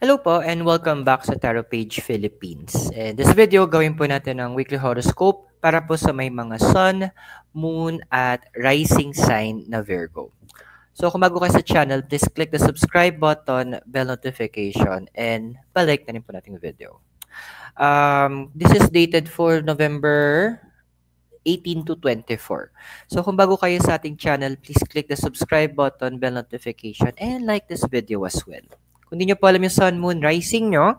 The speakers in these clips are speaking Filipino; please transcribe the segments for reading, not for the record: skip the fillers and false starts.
Hello po and welcome back sa Tarot Page Philippines. And this video, gawin po natin ang weekly horoscope para po sa may mga sun, moon, at rising sign na Virgo. So kung bago kayo sa channel, please click the subscribe button, bell notification, and palike na rin po natin yung video. This is dated for November 18 to 24. So kung bago kayo sa ating channel, please click the subscribe button, bell notification, and like this video as well. Kung di nyo po alam yung sun, moon, rising nyo,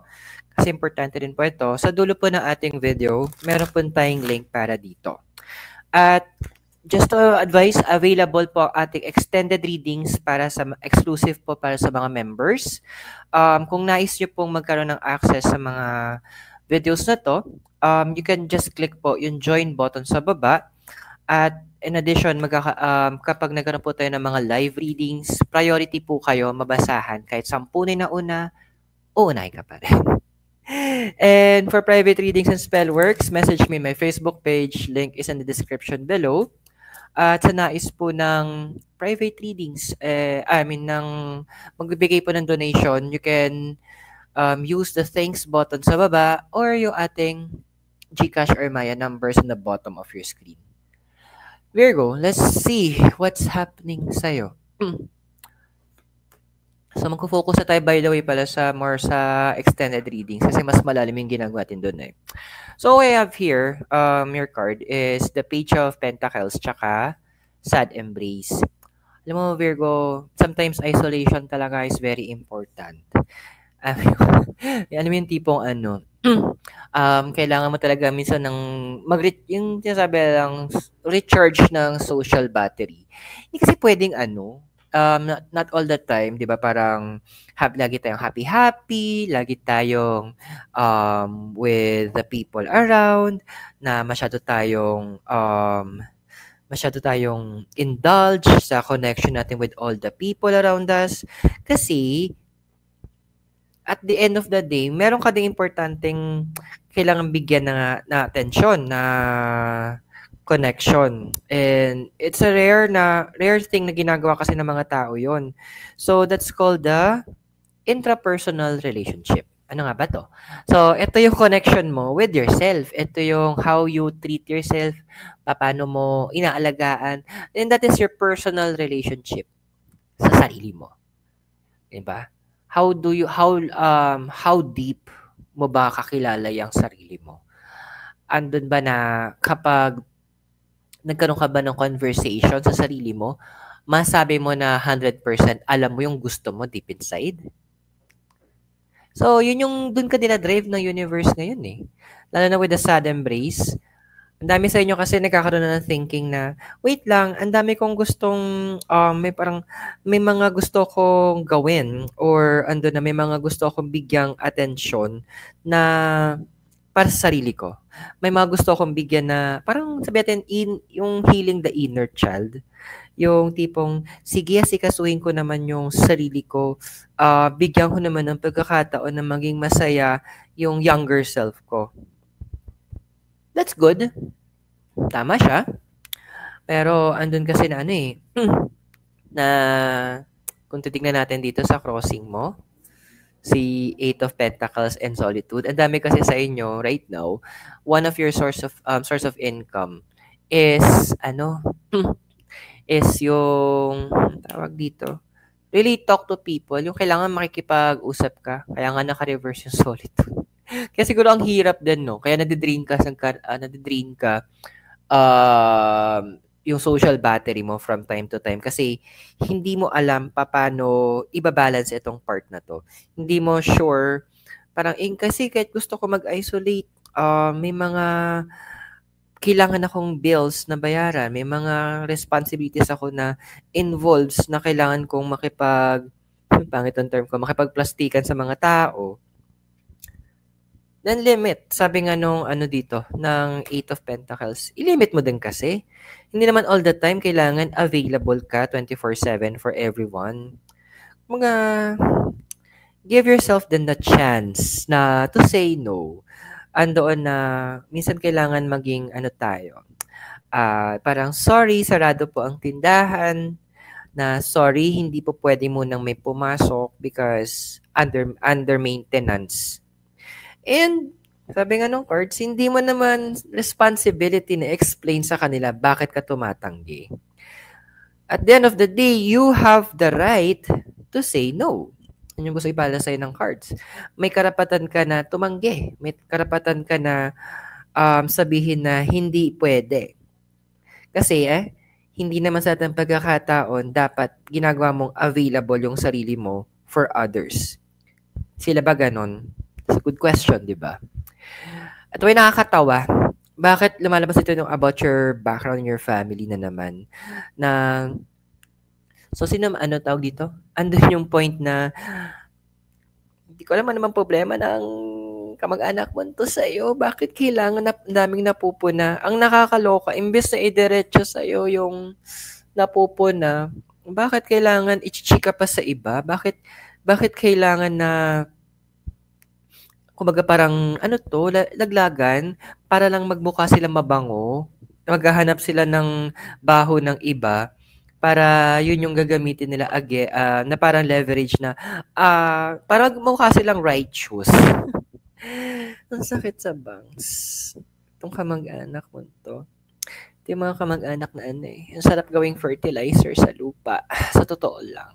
kasi importante rin po ito, sa dulo po ng ating video, meron po tayong link para dito. At just to advise, available po ang ating extended readings para sa exclusive po para sa mga members. Kung nais nyo pong magkaroon ng access sa mga videos na to, you can just click po yung join button sa baba. At in addition, kapag nagkaroon po tayo ng mga live readings, priority po kayo mabasahan. Kahit 10 na una, uunahin ka pa rin. And for private readings and spell works, message me my Facebook page. Link is in the description below. At sa nais po ng private readings, magbibigay po ng donation, you can use the thanks button sa baba or yung ating GCash or Maya numbers on the bottom of your screen. Virgo, let's see what's happening sa'yo. So, magpo-focus na tayo, by the way, pala more sa extended readings kasi mas malalim yung ginagawa natin doon eh. So, what I have here, your card is the Page of Pentacles tsaka Sad Embrace. Alam mo, Virgo, sometimes isolation talaga is very important. Alam mo yung tipong kailangan mo talaga minsan ng yung sinasabi lang recharge ng social battery. Hindi kasi pwedeng not all the time, 'di ba? Parang lagi tayong happy, lagi tayong with the people around, na masyado tayong indulge sa connection natin with all the people around us kasi at the end of the day, meron ka ding importanteng kailangan bigyan na atensyon, na connection. And it's a rare thing na ginagawa kasi ng mga tao yon. So, that's called the intrapersonal relationship. Ano nga ba to? So, ito yung connection mo with yourself. Ito yung how you treat yourself, paano mo inaalagaan. And that is your personal relationship sa sarili mo. Diba? How deep mo ba kakilala yung sarili mo? Andun ba na kapag nagkaroon ka ba ng conversation sa sarili mo, masabi mo na 100% alam mo yung gusto mo deep inside? So, yun yung dun ka dinadrive ng universe ngayon eh. Lalo na with the Sad Embrace. Ang dami sa inyo kasi nagkakaroon na ng thinking na, wait lang, ang dami kong gustong, may mga gusto kong gawin or may mga gusto kong bigyang atensyon na para sa sarili ko. May mga gusto kong bigyan na, parang sabihin natin, yung healing the inner child. Yung tipong, sige, sikasuhin ko naman yung sarili ko, bigyan ko naman ng pagkakataon na maging masaya yung younger self ko. That's good. Tama siya. Pero andun kasi na na kung titignan natin dito sa crossing mo, si Eight of Pentacles and Solitude. Ang dami kasi sa inyo right now, one of your source of income is is yung tawag dito. Really talk to people, yung kailangan makikipag-usap ka. Kaya nga naka-reverse yung Solitude. Kaya siguro ang hirap din, no? Kaya nadidrain ka yung social battery mo from time to time kasi hindi mo alam paano ibabalance itong part na to. Hindi mo sure, parang kasi kahit gusto ko mag-isolate, may mga kailangan akong bills na bayaran, may mga responsibilities ako na involves na kailangan kong pangit ang term ko, makipagplastikan sa mga tao. Then limit, sabi nga nung dito, ng Eight of Pentacles, i-limit mo din kasi. Hindi naman all the time kailangan available ka 24/7 for everyone. Give yourself then the chance na to say no. Andoon na minsan kailangan maging tayo. Parang sorry, sarado po ang tindahan. na sorry, hindi po pwede munang may pumasok because under maintenance. And sabi nga nung cards, hindi mo naman responsibility na explain sa kanila bakit ka tumatanggi. At the end of the day, you have the right to say no. Yun yung gusto ipala sa'yo ng cards. May karapatan ka na tumanggi. May karapatan ka na sabihin na hindi pwede. Kasi hindi naman sa ating pagkakataon dapat ginagawa mong available yung sarili mo for others. Sila ba ganon? It's a good question, di ba? At may nakakatawa, bakit lumalabas ito yung about your background and your family na naman? Na, so sino, ano tawag dito? Andun yung point na, hindi ko alam naman problema ng kamag-anak mo to sa'yo. Bakit kailangan na daming napupuna? Ang nakakaloka, imbes na idiretso sa'yo yung napupuna, bakit kailangan i-chika pa sa iba? Bakit kailangan na kumbaga parang ano to, laglagan para lang magmukha sila mabango, maghahanap sila ng baho ng iba para yun yung gagamitin nila na parang leverage na para magmukha silang righteous. Ang sakit sa bangs. Itong kamag-anak mo to. Ito yung mga kamag-anak na ano Ang sarap gawing fertilizer sa lupa. Sa totoo lang.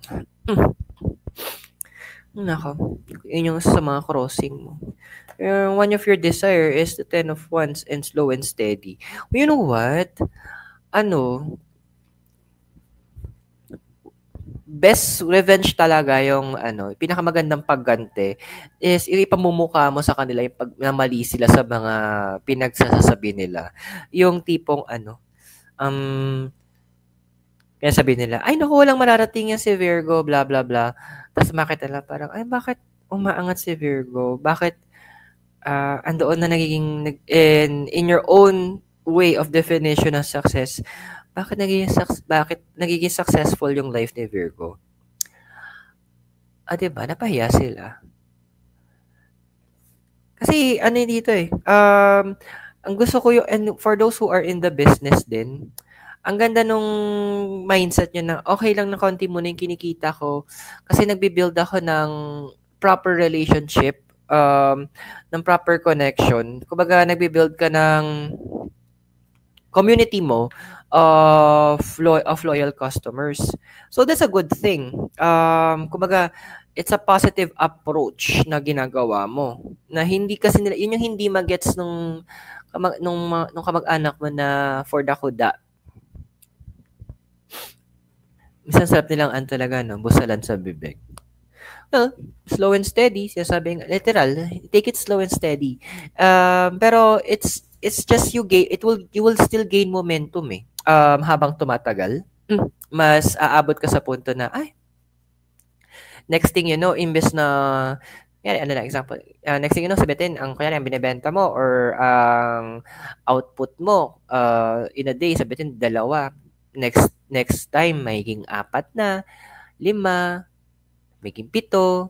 Nako, yun yung sa mga crossing mo. One of your desire is the 10 of Wands and slow and steady. Well, you know what? Best revenge talaga yung pinakamagandang pagganti is ipamumukha mo sa kanila yung pag mali sila sa mga pinagsasabi nila. Yung tipong kaya sabi nila, ay naku, walang mararating yan si Virgo, blah, blah, blah. Tapos makita nila parang, ay bakit umaangat si Virgo? Bakit andoon na nagiging, in your own way of definition of success, bakit nagiging successful yung life ni Virgo? Diba? Napahiya sila. Kasi, dito ang gusto ko and for those who are in the business din, ang ganda nung mindset nyo na okay lang na konti muna yung kinikita ko kasi nagbi-build ako ng proper relationship, ng proper connection. Kumbaga, nagbi-build ka ng community mo of loyal customers. So, that's a good thing. Kumbaga, it's a positive approach na ginagawa mo. Na hindi kasi nila, yun yung hindi magets nung kamag-anak mo na for the kuda. Minsan sarap nilang talaga, busalan sa bibig. Well, slow and steady, sinasabi literal, take it slow and steady. Pero it's just you will still gain momentum habang tumatagal. Mas aabot ka sa punto na, next thing you know, imbes na, example, next thing you know, sabihin, ang binibenta mo or ang output mo in a day, sabihin, 2. Next time, magiging 4 na, 5, magiging 7.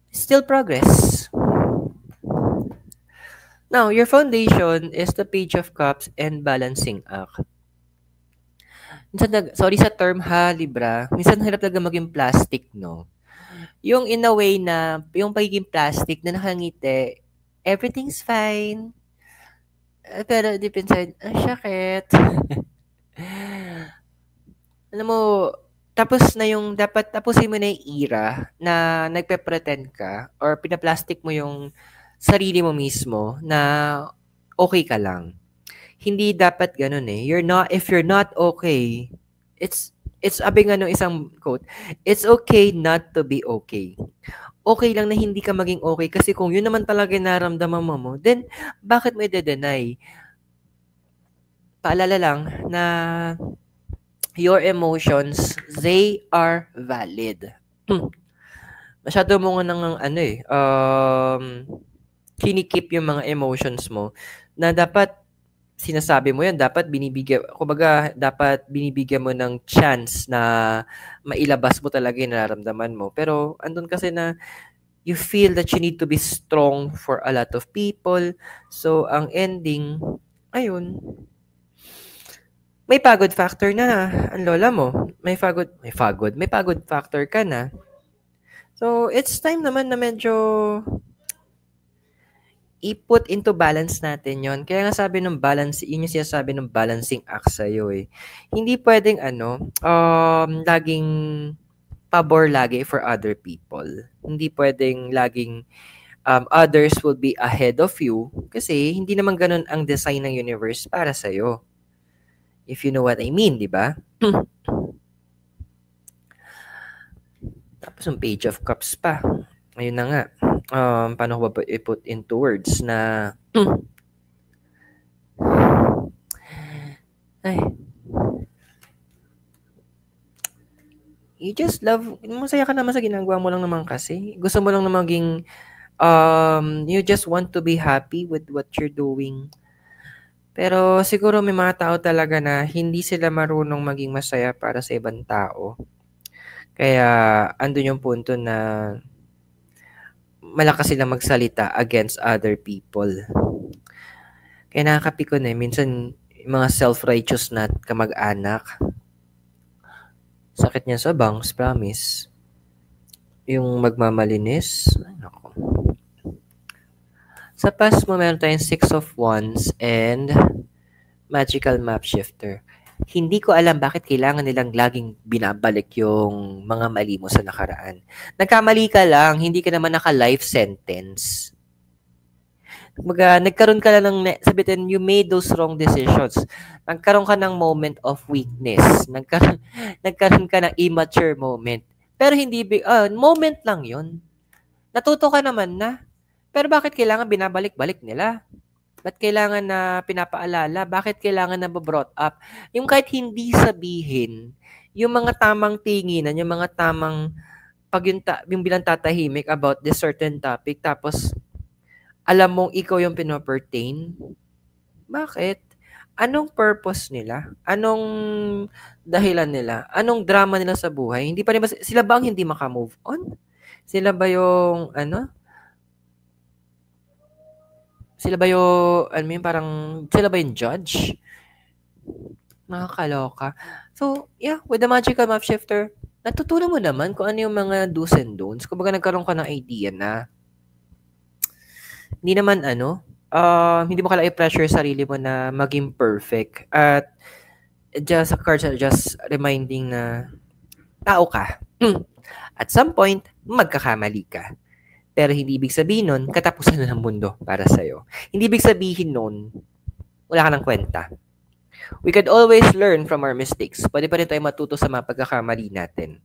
Still progress. Now, your foundation is the Page of Cups and Balancing Act. Minsan, sorry sa term ha, Libra, minsan hirap talaga maging plastic, no? Yung in a way na, yung pagiging plastic na nakangiti, everything's fine. Pero deep inside, sakit. Alam mo, tapos na yung, dapat tapusin mo na yung era na nagpe-pretend ka or pinaplastic mo yung sarili mo mismo na okay ka lang. Hindi dapat ganun if you're not okay, it's abing isang quote, it's okay not to be okay. Okay lang na hindi ka maging okay kasi kung yun naman talaga naramdaman mo, then bakit mo i-deny? Paalala lang na your emotions, they are valid. Masyado mo nga nang kinikip yung mga emotions mo na dapat sinasabi mo yan, dapat binibigyan mo ng chance na mailabas mo talaga yung nararamdaman mo. Pero andun kasi na you feel that you need to be strong for a lot of people. So, ang ending, ayun, may pagod factor na ang lola mo. May pagod factor ka na. So, it's time naman na medyo i-put into balance natin yon. Kaya nga sabi ng balance, yun yung sinasabi ng balancing act sa'yo eh. Hindi pwedeng laging pabor lagi for other people. Hindi pwedeng laging others will be ahead of you kasi hindi naman ganun ang design ng universe para sa'yo. If you know what I mean, di ba? Tapos yung page of cups pa. Ayun na nga. Paano ko ba i-put into words na ay, you just love, masaya ka naman sa ginagawa mo lang naman kasi. Gusto mo lang na maging, you just want to be happy with what you're doing. Pero siguro may mga tao talaga na hindi sila marunong maging masaya para sa ibang tao. Kaya andun yung punto na malakas sila magsalita against other people. Kaya nakakapikon minsan mga self-righteous na kamag-anak, sakit niya sa bangs, promise. Yung magmamalinis, ay nako. Sa past mo, meron tayong 6 of Wands and Magical Map Shifter. Hindi ko alam bakit kailangan nilang laging binabalik yung mga mali mo sa nakaraan. Nagkamali ka lang, hindi ka naman naka-life sentence. Nagkaroon ka lang ng, sabihin, you made those wrong decisions. Nagkaroon ka ng moment of weakness. Nagkaroon ka ng immature moment. Pero hindi, moment lang yun. Natuto ka naman na. Pero bakit kailangan binabalik-balik nila? Ba't kailangan na pinapaalala? Bakit kailangan na brought up? Yung kahit hindi sabihin, yung mga tamang tinginan, yung mga tamang pag yung bilang tatahimik about this certain topic, tapos alam mong ikaw yung pinopertain. Bakit? Anong purpose nila? Anong dahilan nila? Anong drama nila sa buhay? Hindi pa rin ba, sila ba ang hindi makamove on? Sila ba yung sila ba yung, sila ba yung judge? Nakakaloka. So, yeah, with the Magical Map Shifter, natutunan mo naman kung ano yung mga do's and don'ts. Kumbaga nagkaroon ka ng idea na hindi naman hindi mo kailangan i-pressure sarili mo na maging perfect. At just cards are just reminding na tao ka. At some point, magkakamali ka. Pero hindi ibig sabihin nun, katapusan na ng mundo para sa'yo. Hindi ibig sabihin nun, wala ka ng kwenta. We could always learn from our mistakes. Pwede pa rin tayo matuto sa mga pagkakamali natin.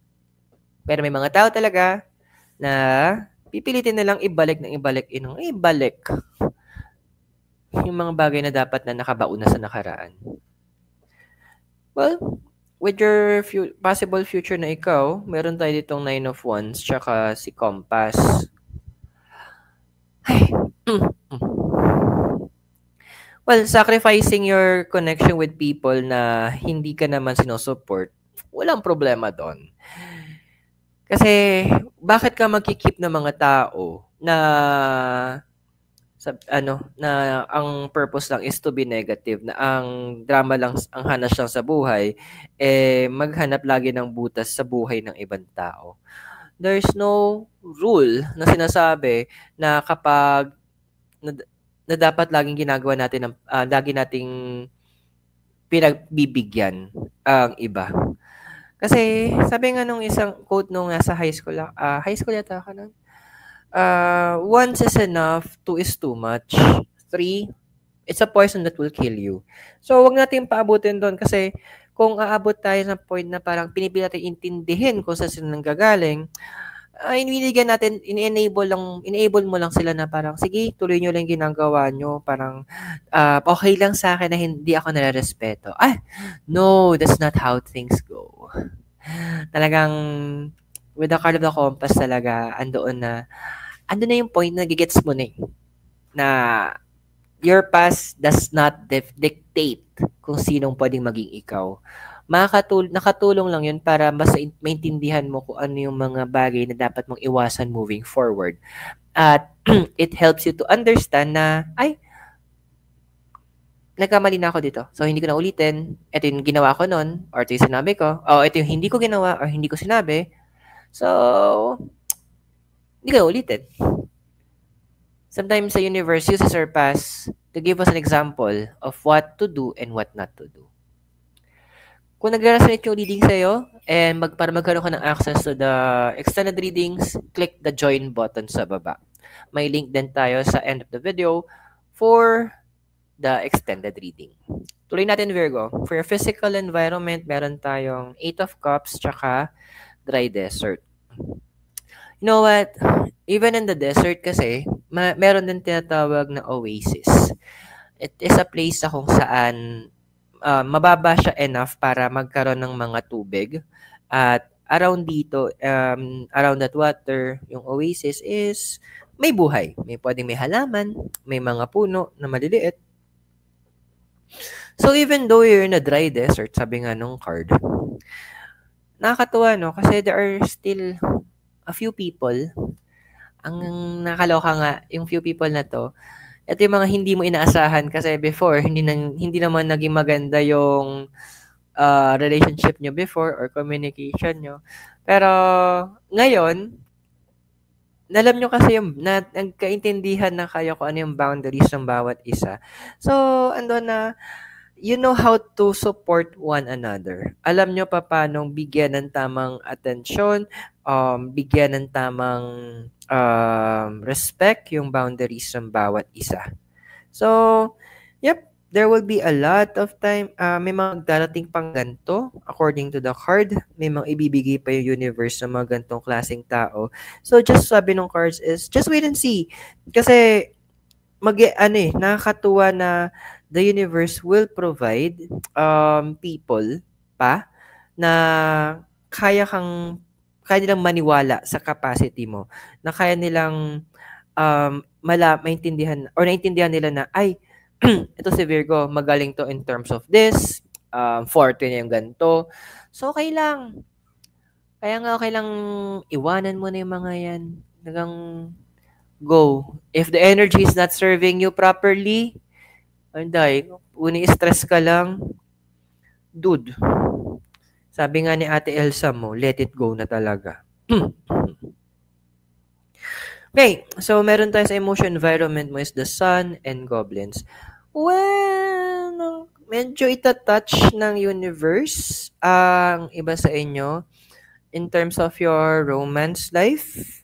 Pero may mga tao talaga na pipilitin na lang ibalik yung mga bagay na dapat na nakabauna sa nakaraan. Well, with your possible future na ikaw, meron tayo ditong 9 of Wands tsaka si Compass. Well, sacrificing your connection with people na hindi ka naman sinusupport, walang problema doon. Kasi, bakit ka magkikip ng mga tao na na ang purpose lang is to be negative, na ang drama lang, ang hanas lang sa buhay, maghanap lagi ng butas sa buhay ng ibang tao. There's no rule na sinasabi na kapag na dapat laging ginagawa natin lagi nating pinagbibigyan ang iba. Kasi sabi nga nung isang quote nung nasa high school yata ka nun, once is enough, two is too much, three, it's a poison that will kill you. So wag natin paabutin doon kasi kung aabot tayo sa point na parang pinipilit natin intindihin kung saan sila nanggagaling, inibigyan natin, enable mo lang sila na parang, sige, tuloy nyo lang ginagawa nyo. Parang, okay lang sa akin na hindi ako nare-respeto. No, that's not how things go. Talagang, with the card of the compass talaga, ando na yung point na gigets mo na your past does not dictate kung sinong pwedeng maging ikaw. Nakatulong lang yun para mas maintindihan mo kung ano yung mga bagay na dapat mong iwasan moving forward. At it helps you to understand na, nagkamali na ako dito. So, hindi ko na ulitin. Ito yung ginawa ko nun, or ito yung sinabi ko. Ito yung hindi ko ginawa, or hindi ko sinabi. So, hindi ko na ulitin. Sometimes the universe uses our past to give us an example of what to do and what not to do. Kung nag-resonate yung reading sa'yo, and para magkaroon ka ng access to the extended readings, click the join button sa baba. May link din tayo sa end of the video for the extended reading. Tuloy natin, Virgo. For your physical environment, meron tayong 8 of Cups tsaka dry desert. You know what? Even in the desert kasi, meron din tinatawag na oasis. It is a place na kung saan mababa siya enough para magkaroon ng mga tubig. At around dito, around that water, yung oasis is may buhay. May pwedeng may halaman, may mga puno na maliliit. So even though you're in a dry desert, sabi nga nung card, nakakatuwa, no? Kasi there are still a few people. Ang nakaloka nga, yung few people na to, ito yung mga hindi mo inaasahan kasi before, hindi naman naging maganda yung relationship nyo before or communication nyo. Pero ngayon, alam nyo kasi yung nagkaintindihan na kayo kung ano yung boundaries ng bawat isa. So, ando na, you know how to support one another. Alam nyo pa paano bigyan ng tamang atensyon, bigyan ng tamang respect yung boundaries ng bawat isa. So, yep, there will be a lot of time. May mga darating pang ganito according to the card. May mga ibibigay pa yung universe ng mga gantong klaseng tao. So, just sabi ng cards is, just wait and see. Kasi, nakakatuwa na the universe will provide people pa na kaya nilang maniwala sa capacity mo, na kaya nilang maintindihan or naintindihan nila na ay ito si Virgo, magaling to in terms of this, forte niya yung ganito. So okay lang. Kaya nga okay lang iwanan mo na yung mga yan. Hanggang go. If the energy is not serving you properly, anday, uni-stress ka lang, dude. Sabi nga ni Ate Elsa mo, let it go na talaga. Okay, so meron tayo sa emotion environment mo is the sun and goblins. Well, medyo itatouch ng universe ang iba sa inyo in terms of your romance life.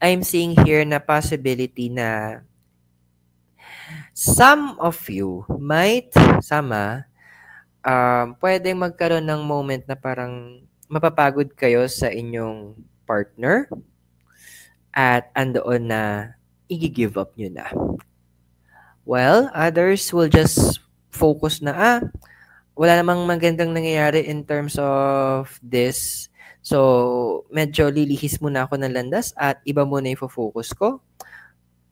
I'm seeing here na possibility na some of you might, pwedeng magkaroon ng moment na parang mapapagod kayo sa inyong partner at andoon na i-give up nyo na. Well, others will just focus na, wala namang magandang nangyayari in terms of this. So, medyo lilihis muna ako ng landas at iba muna yung focus ko.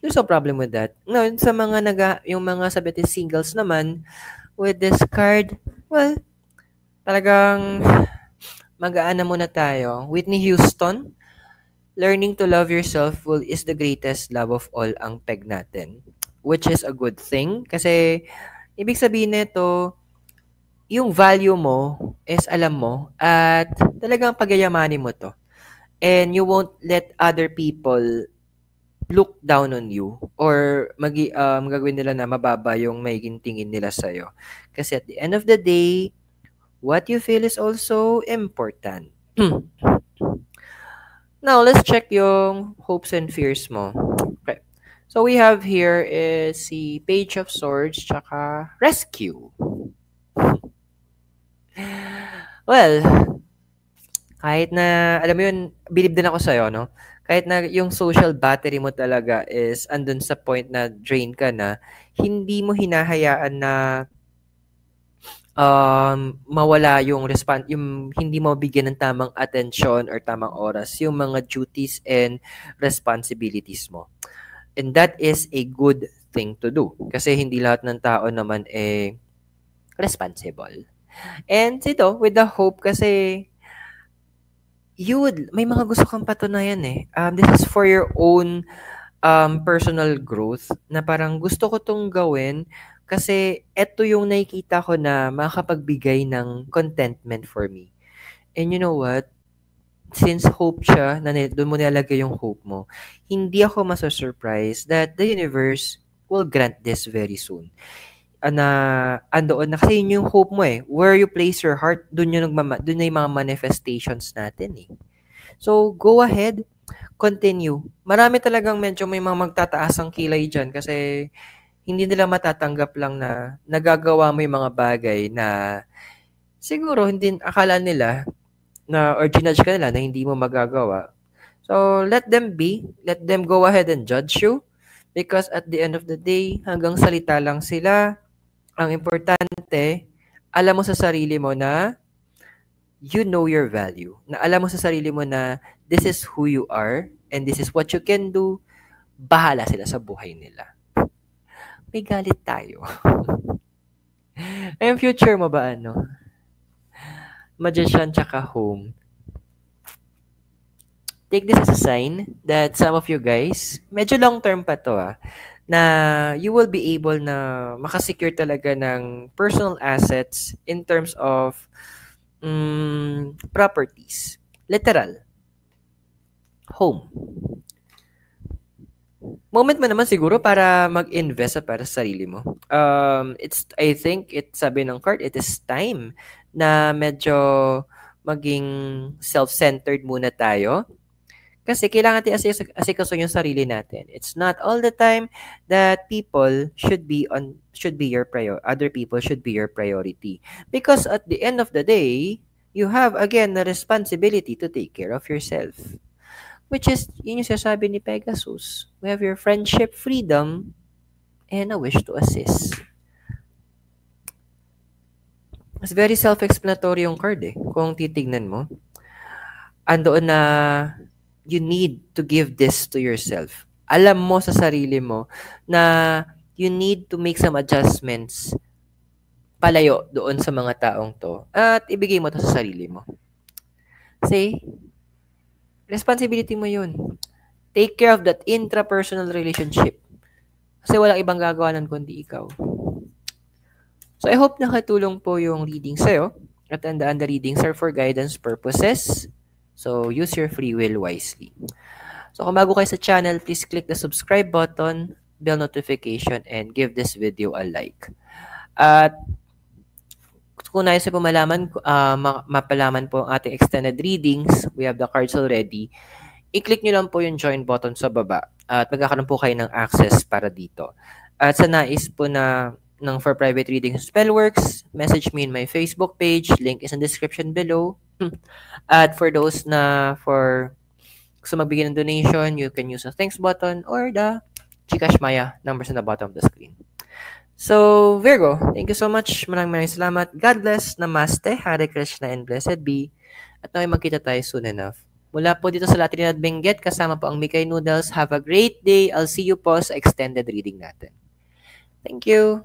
There's no problem with that. No, sa mga yung mga sabitin singles naman, with this card, well, talagang magaan na muna tayo. Whitney Houston, learning to love yourself is the greatest love of all ang peg natin. Which is a good thing. Kasi, ibig sabihin nito, yung value mo is alam mo at talagang pagyayamanin mo to. And you won't let other people look down on you or gagawin nila na mababa yung magiging tingin nila sa'yo. Kasi at the end of the day, what you feel is also important. Now, let's check yung hopes and fears mo. Okay. So, we have here is si Page of Swords tsaka Rescue. Well, kahit na, alam mo yun, believe din ako sa'yo, no? Kahit na yung social battery mo talaga is andun sa point na drain ka na, hindi mo hinahayaan na mawala yung yung hindi mo bigyan ng tamang atensyon or tamang oras yung mga duties and responsibilities mo. And that is a good thing to do. Kasi hindi lahat ng tao naman responsible. And ito, with the hope kasi may mga gusto kang patunayan eh. This is for your own personal growth na parang gusto ko 'tong gawin kasi eto yung nakikita ko na makakapagbigay ng contentment for me. And you know what? Since hope siya na dun mo nilalagay yung hope mo, hindi ako masu-surprise that the universe will grant this very soon. Na andoon na kasi yun yung hope mo, eh. Where you place your heart, dun na yung mga manifestations natin, eh. So, go ahead, continue. Marami talagang medyo may mga magtataas ang kilay diyan kasi hindi nila matatanggap lang na nagagawa mo yung mga bagay na siguro hindi akala nila na or jinudge ka nila na hindi mo magagawa. So, let them be. Let them go ahead and judge you because at the end of the day, hanggang salita lang sila. Ang importante, alam mo sa sarili mo na you know your value. Na alam mo sa sarili mo na this is who you are and this is what you can do. Bahala sila sa buhay nila. May galit tayo. Yung future mo ba ano? Magician tsaka home. Take this as a sign that some of you guys, medyo long term pa to na you will be able na makasecure talaga ng personal assets in terms of properties. Literal. Home. Moment mo naman siguro para mag-invest para sa sarili mo. I think, sabi ng card, it is time na medyo maging self-centered muna tayo. Kasi kailangan natin asikaso yung sarili natin. It's not all the time that other people should be your priority. Because at the end of the day, you have again the responsibility to take care of yourself. Which is, yun yung sasabi ni Pegasus. We have your friendship, freedom, and a wish to assist. It's very self-explanatory yung card kung titignan mo. Andoon na you need to give this to yourself. Alam mo sa sarili mo na you need to make some adjustments palayo doon sa mga taong to at ibigay mo to sa sarili mo. Say, responsibility mo yun. Take care of that intrapersonal relationship. Kasi walang ibang gagawa nun kundi ikaw. So I hope nakatulong po yung reading sa'yo. At tandaan, the readings are for guidance purposes. So use your free will wisely. So kung bago kayo sa channel, please click the subscribe button, bell notification, and give this video a like. At kung nais po mapalaman po ang ating extended readings, we have the cards already. I-click nyo lang po yung join button sa baba at magkakaroon po kayo ng access para dito. At sa nais po na for private reading Spellworks, message me in my Facebook page. Link is in the description below. At for those na gusto magbigay ng donation, you can use the thanks button or the Gcash Maya numbers on the bottom of the screen. So, Virgo, thank you so much. Maraming salamat. God bless. Namaste. Hare Krishna and blessed be. At naway magkita tayo soon enough. Mula po dito sa Latin at Benguet, kasama po ang Mikay Noodles. Have a great day. I'll see you po sa extended reading natin. Thank you.